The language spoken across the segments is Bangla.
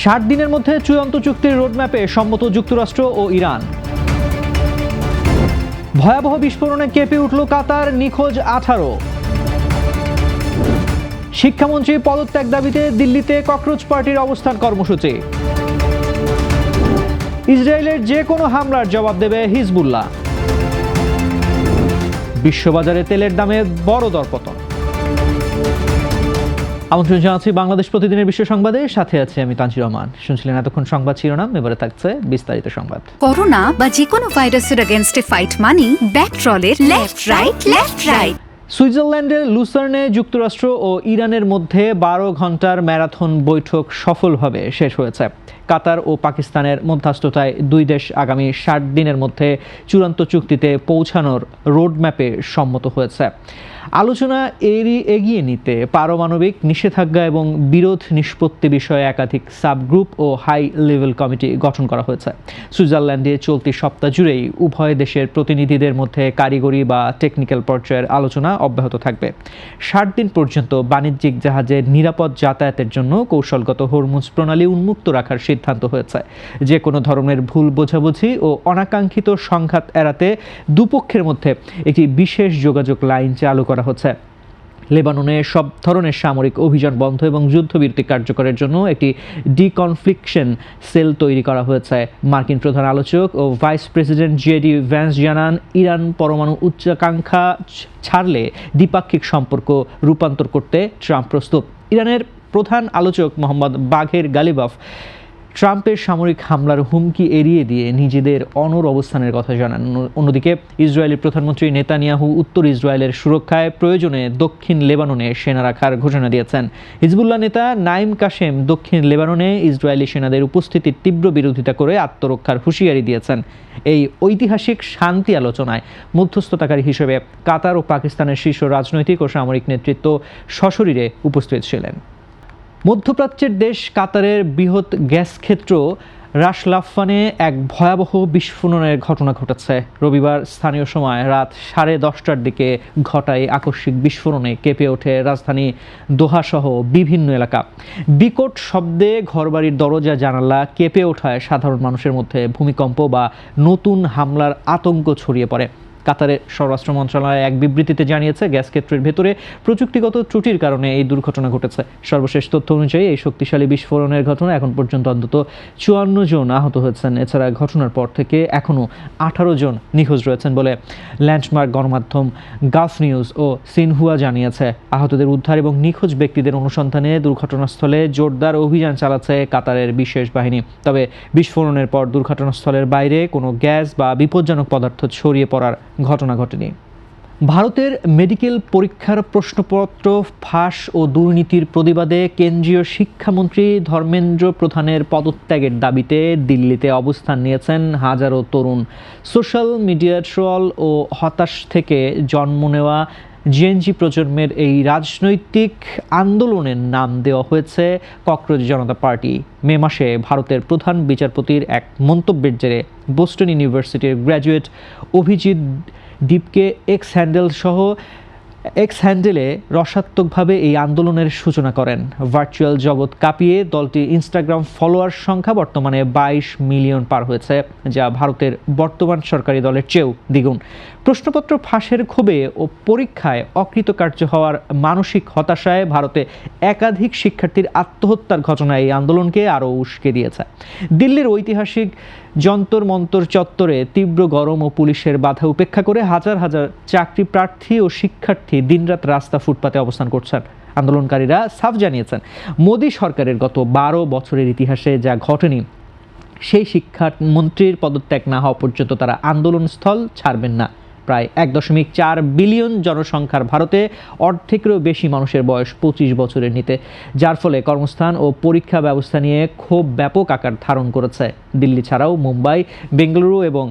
60 দিনের মধ্যে চূড়ান্ত চুক্তির রোডম্যাপে সম্মত যুক্তরাষ্ট্র ও ইরান। ভয়াবহ বিস্ফোরণে কেঁপে উঠল কাতার, নিখোঁজ 18। শিক্ষামন্ত্রী পদত্যাগ দাবিতে দিল্লিতে ককরোচ পার্টির অবস্থান কর্মসূচি। ইসরায়েলের যে কোনো হামলার জবাব দেবে হিজবুল্লাহ। বিশ্ববাজারে তেলের দামে বড় দরপতন। আমন্ত্রণ জানাচ্ছি বাংলাদেশ প্রতিদিনের বিশ্ব সংবাদে, সাথে আছে আমি তানজির রহমান। শুনছিলেন এতক্ষণ সংবাদ শিরোনাম, এবারে থাকছে বিস্তারিত সংবাদ। করোনা বা যে কোনো ভাইরাসের এগেইনস্টে ফাইট মানি ব্যাকট্রলের লেফট রাইট। সুইজারল্যান্ডের লুসার্নে যুক্তরাষ্ট্র ও ইরানের মধ্যে 12 ঘন্টার ম্যারাথন বৈঠক সফলভাবে শেষ হয়েছে। কাতার ও পাকিস্তানের মধ্যস্থতায় দুই দেশ আগামী 60 দিনের মধ্যে চূড়ান্ত চুক্তিতে পৌঁছানোর রোডম্যাপে সম্মত হয়েছে। আলোচনা এগিয়ে নিতে পারমাণবিক নিষেধাজ্ঞা এবং বিরোধ নিষ্পত্তি বিষয়ে একাধিক সাবগ্রুপ ও হাই লেভেল কমিটি গঠন করা হয়েছে। সুইজারল্যান্ডে চলতি সপ্তাহ জুড়েই উভয় দেশের প্রতিনিধিদের মধ্যে কারিগরি বা টেকনিক্যাল পর্যায়ের আলোচনা অব্যাহত থাকবে। 60 দিন পর্যন্ত বাণিজ্যিক জাহাজের নিরাপদ যাতায়াতের জন্য কৌশলগত হরমুজ প্রণালী উন্মুক্ত রাখার সিদ্ধান্ত হয়েছে। যে কোনো ধরনের ভুল বোঝাবুঝি ও অনাকাঙ্ক্ষিত সংঘাত এড়াতে দুপক্ষের মধ্যে একটি বিশেষ যোগাযোগ লাইন চালু করা হচ্ছে। লেবাননে সব ধরনের সামরিক অভিযান বন্ধ এবং যুদ্ধবিরতি কার্যকরের জন্য একটি ডিকনফ্লিকশন সেল তৈরি করা হয়েছে। মার্কিন প্রধান আলোচক ও ভাইস প্রেসিডেন্ট জেডি ভ্যান্স জানান, ইরান পরমাণু উচ্চাকাঙ্ক্ষা ছাড়লে দ্বিপাক্ষিক সম্পর্ক রূপান্তর করতে ট্রাম্প প্রস্তুত। ইরানের প্রধান আলোচক মোহাম্মদ বাঘের গালিবাফ ট্রাম্পের সামরিক হামলার হুমকি এড়িয়ে দিয়ে নিজেদের অনড় অবস্থানের কথা জানান। অন্যদিকে ইসরায়েলি প্রধানমন্ত্রী নেতানিয়াহু উত্তর ইসরায়েলের সুরক্ষায় প্রয়োজনে দক্ষিণ লেবাননে সেনা রাখার ঘোষণা দিয়েছেন। হিজবুল্লাহ নেতা নাইম কাশেম দক্ষিণ লেবাননে ইসরায়েলি সেনাদের উপস্থিতির তীব্র বিরোধিতা করে আত্মরক্ষার হুঁশিয়ারি দিয়েছেন। এই ঐতিহাসিক শান্তি আলোচনায় মধ্যস্থতাকারী হিসেবে কাতার ও পাকিস্তানের শীর্ষ রাজনৈতিক ও সামরিক নেতৃত্ব সশরীরে উপস্থিত ছিলেন। মধ্যপ্রাচ্যের দেশ কাতারের বৃহৎ গ্যাস ক্ষেত্র রাস লাফানে এক ভয়াবহ বিস্ফোরণের ঘটনা ঘটেছে। রবিবার স্থানীয় সময় রাত 10:30টার দিকে ঘটায় আকস্মিক বিস্ফোরণে কেঁপে ওঠে রাজধানী দোহা সহ বিভিন্ন এলাকা। বিকট শব্দে ঘরবাড়ির দরজা জানালা কেঁপে ওঠায় সাধারণ মানুষের মধ্যে ভূমিকম্প বা নতুন হামলার আতঙ্ক ছড়িয়ে পড়ে। কাতারের স্বরাষ্ট্র মন্ত্রণালয় এক বিবৃতিতে জানিয়েছে, গ্যাস ক্ষেত্রের ভেতরে প্রযুক্তিগত ত্রুটির কারণে এই দুর্ঘটনা ঘটেছে। সর্বশেষ তথ্য অনুযায়ী এই শক্তিশালী বিস্ফোরণের ঘটনা এখন পর্যন্ত অন্তত 54 জন আহত হয়েছেন। এছাড়া ঘটনার পর থেকে এখনও 18 জন নিখোঁজ রয়েছেন বলে ল্যান্ডমার্ক গণমাধ্যম গালফ নিউজ ও সিনহুয়া জানিয়েছে। আহতদের উদ্ধার এবং নিখোঁজ ব্যক্তিদের অনুসন্ধানে দুর্ঘটনাস্থলে জোরদার অভিযান চালাচ্ছে কাতারের বিশেষ বাহিনী। তবে বিস্ফোরণের পর দুর্ঘটনাস্থলের বাইরে কোনো গ্যাস বা বিপজ্জনক পদার্থ ছড়িয়ে পড়ার ঘটনা ঘটেনি। ভারতের মেডিকেল পরীক্ষার প্রশ্নপত্র ফাঁস ও দুর্নীতির প্রতিবাদে কেন্দ্রীয় শিক্ষামন্ত্রী ধর্মেন্দ্র প্রধানের পদত্যাগের দাবিতে দিল্লিতে অবস্থান নিয়েছেন হাজারো তরুণ। সোশ্যাল মিডিয়া ট্রল ও হতাশ থেকে জন্ম নেওয়া জেনজি প্রজন্মের এই রাজনৈতিক আন্দোলনের নাম দেওয়া হয়েছে ককরোচ জনতা পার্টি। মে মাসে ভারতের প্রধান বিচারপতির এক মন্তব্যের জেরে বোস্টন ইউনিভার্সিটির গ্র্যাজুয়েট অভিজিৎ দীপকে এক্স হ্যান্ডেলে রসাত্মকভাবে এই আন্দোলনের সূচনা করেন। ভার্চুয়াল জগৎ কাঁপিয়ে দলটির ইনস্টাগ্রাম ফলোয়ার সংখ্যা বর্তমানে 22 মিলিয়ন পার হয়েছে, যা ভারতের বর্তমান সরকারি দলের চেয়েও দ্বিগুণ। প্রশ্নপত্র ফাঁসের ক্ষোভে ও পরীক্ষায় অকৃতকার্য হওয়ার মানসিক হতাশায় ভারতে একাধিক শিক্ষার্থীর আত্মহত্যার ঘটনা এই আন্দোলনকে আরও উস্কে দিয়েছে। দিল্লির ঐতিহাসিক যন্তর মন্তর চত্বরে তীব্র গরম ও পুলিশের বাধা উপেক্ষা করে হাজার হাজার চাকরি প্রার্থী ও শিক্ষার্থী দিনরাত রাস্তা ফুটপাতে অবস্থান করছেন। আন্দোলনকারীরা সাফ জানিয়েছেন, মোদী সরকারের গত 12 বছরের ইতিহাসে যা ঘটেনি, সেই শিক্ষামন্ত্রীর পদত্যাগ না হওয়া পর্যন্ত তারা আন্দোলনস্থল ছাড়বেন না। প্রায় 1.4 বিলিয়ন জনসংখ্যার ভারতে অর্ধেকেরও বেশি মানুষের বয়স 25 বছরের নিতে, যার ফলে কর্মস্থান ও পরীক্ষা ব্যবস্থা নিয়ে ক্ষোভ ব্যাপক আকার ধারণ করেছে। দিল্লি ছাড়াও মুম্বাই, বেঙ্গালুরু এবং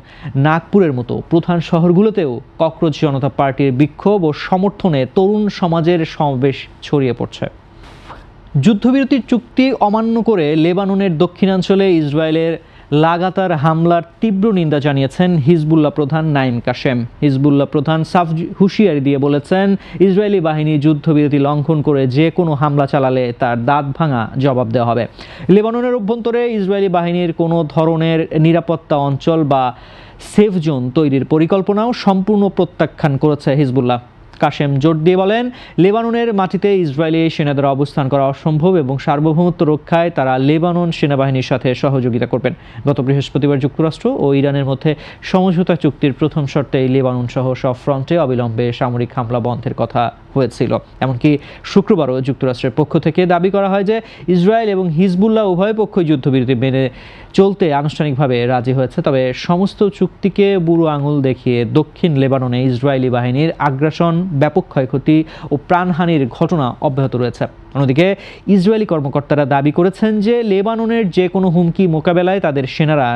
নাগপুরের মতো প্রধান শহরগুলোতেও ককরোচ জনতা পার্টির বিক্ষোভ ও সমর্থনে তরুণ সমাজের সমাবেশ ছড়িয়ে পড়ছে। যুদ্ধবিরতির চুক্তি অমান্য করে লেবাননের দক্ষিণাঞ্চলে ইসরায়েলের লাগাতার হামলার তীব্র নিন্দা জানিয়েছেন হিজবুল্লাহ প্রধান নাইম কাশেম। হিজবুল্লাহ প্রধান সাফ হুঁশিয়ারি দিয়ে বলেছেন, ইসরায়েলি বাহিনী যুদ্ধবিরতি লঙ্ঘন করে যে কোনো হামলা চালালে তার দাঁত ভাঙা জবাব দেওয়া হবে। লেবাননের অভ্যন্তরে ইসরায়েলি বাহিনীর কোনো ধরনের নিরাপত্তা অঞ্চল বা সেফ জোন তৈরির পরিকল্পনাও সম্পূর্ণ প্রত্যাখ্যান করেছে হিজবুল্লাহ। কাশেম জোর দিয়ে বলেন, লেবাননের মাটিতে ইসরায়েলি সেনাদের অবস্থান করা অসম্ভব এবং সার্বভৌমত্ব রক্ষায় তারা লেবানন সেনাবাহিনীর সাথে সহযোগিতা করবেন। গত বৃহস্পতিবার যুক্তরাষ্ট্র ও ইরানের মধ্যে সমঝোতা চুক্তির প্রথম শর্তেই লেবানন সহ সব ফ্রন্টে অবিলম্বে সামরিক হামলা বন্ধের কথা হয়েছিল। এমনকি শুক্রবারও যুক্তরাষ্ট্রের পক্ষ থেকে দাবি করা হয় যে ইসরায়েল এবং হিজবুল্লাহ উভয় পক্ষই যুদ্ধবিরতি মেনে চলতে আনুষ্ঠানিকভাবে রাজি হয়েছে। তবে সমস্ত চুক্তিকে বুড়ো আঙুল দেখিয়ে দক্ষিণ লেবাননে ইসরায়েলি বাহিনীর আগ্রাসন, ব্যাপক ক্ষয়ক্ষতি ও প্রাণহানির ঘটনা অব্যাহত রয়েছে। অন্যদিকে ইসরায়েলি কর্মকর্তারা দাবি করেছেন যে লেবাননের যে কোনো হুমকি মোকাবেলায় তাদের সেনারা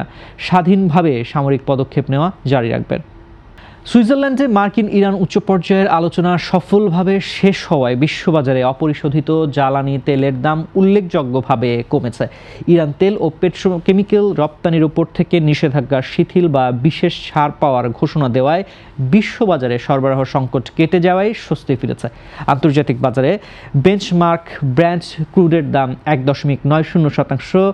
স্বাধীনভাবে সামরিক পদক্ষেপ নেওয়া জারি রাখবেন। সুইজারল্যান্ডে মার্কিন ইরান উচ্চ পর্যায়ের আলোচনা সফলভাবে শেষ হওয়ায় বিশ্ববাজারে অপরিশোধিত জ্বালানি তেলের দাম উল্লেখযোগ্যভাবে কমেছে। ইরান তেল ও পেট্রোকেমিক্যাল রপ্তানির উপর থেকে নিষেধাজ্ঞা শিথিল বা বিশেষ ছাড় পাওয়ার ঘোষণা দেওয়ায় বিশ্ববাজারে সরবরাহ সংকট কেটে যাওয়ায় স্বস্তি ফিরেছে। আন্তর্জাতিক বাজারে বেঞ্চমার্ক ব্র্যান্ড ক্রুডের দাম 1.90%,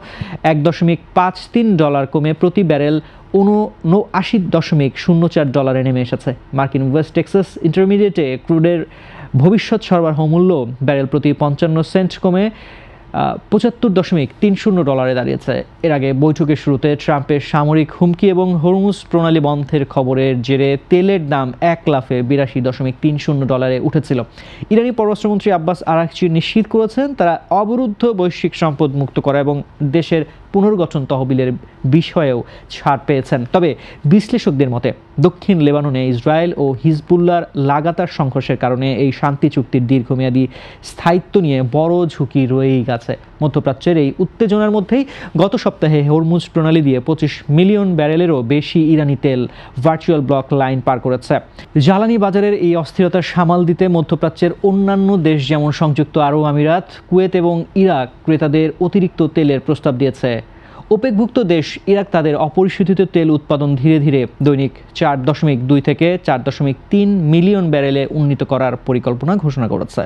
$1.53 কমে প্রতি ব্যারেল $79.04 নেমে এসেছে। মার্কিন ওয়েস্ট টেক্সাস ইন্টারমিডিয়েটে ক্রুডের ভবিষ্যৎ সরবরাহ মূল্য ব্যারেল প্রতি 55 সেন্ট কমে $75.30 দাঁড়িয়েছে। এর আগে বৈঠকের শুরুতে ট্রাম্পের সামরিক হুমকি এবং হরমুজ প্রণালী বন্ধের খবরের জেরে তেলের দাম এক লাফে $82.30 উঠেছিল। ইরানি পররাষ্ট্রমন্ত্রী আব্বাস আরাকচি নিশ্চিত করেছেন তারা অবরুদ্ধ বৈশ্বিক সম্পদ মুক্ত করা এবং দেশের পুনর্গঠন তহবিলের বিষয়েও ছাড় পেয়েছেন। তবে বিশ্লেষকদের মতে দক্ষিণ লেবাননে ইসরায়েল ও হিজবুল্লাহর লাগাতার সংঘর্ষের কারণে এই শান্তি চুক্তির দীর্ঘমেয়াদী স্থায়িত্ব নিয়ে বড় ঝুঁকি রয়েই গেছে। মধ্যপ্রাচ্যের এই উত্তেজনার মধ্যেই গত সপ্তাহে হরমুজ প্রণালী দিয়ে 25 মিলিয়ন ব্যারেলেরও বেশি ইরানি তেল ভার্চুয়াল ব্লক লাইন পার করেছে। জ্বালানি বাজারের এই অস্থিরতা সামাল দিতে মধ্যপ্রাচ্যের অন্যান্য দেশ যেমন সংযুক্ত আরব আমিরাত, কুয়েত এবং ইরাক ক্রেতাদের অতিরিক্ত তেলের প্রস্তাব দিয়েছে। ওপেকভুক্ত দেশ ইরাক তাদের অপরিশোধিত তেল উৎপাদন ধীরে ধীরে দৈনিক 4.2 থেকে 4.3 মিলিয়ন ব্যারেলে উন্নীত করার পরিকল্পনা ঘোষণা করেছে।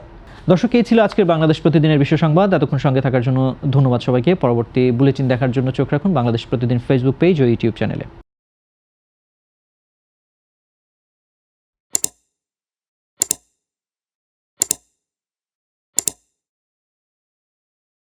দর্শক, এই ছিল আজকের বাংলাদেশ প্রতিদিনের বিশেষ সংবাদ। এতক্ষণ সঙ্গে থাকার জন্য ধন্যবাদ সবাইকে। পরবর্তী বুলেটিন দেখার জন্য চোখ রাখুন বাংলাদেশ প্রতিদিন ফেসবুক পেজ ও ইউটিউব চ্যানেলে।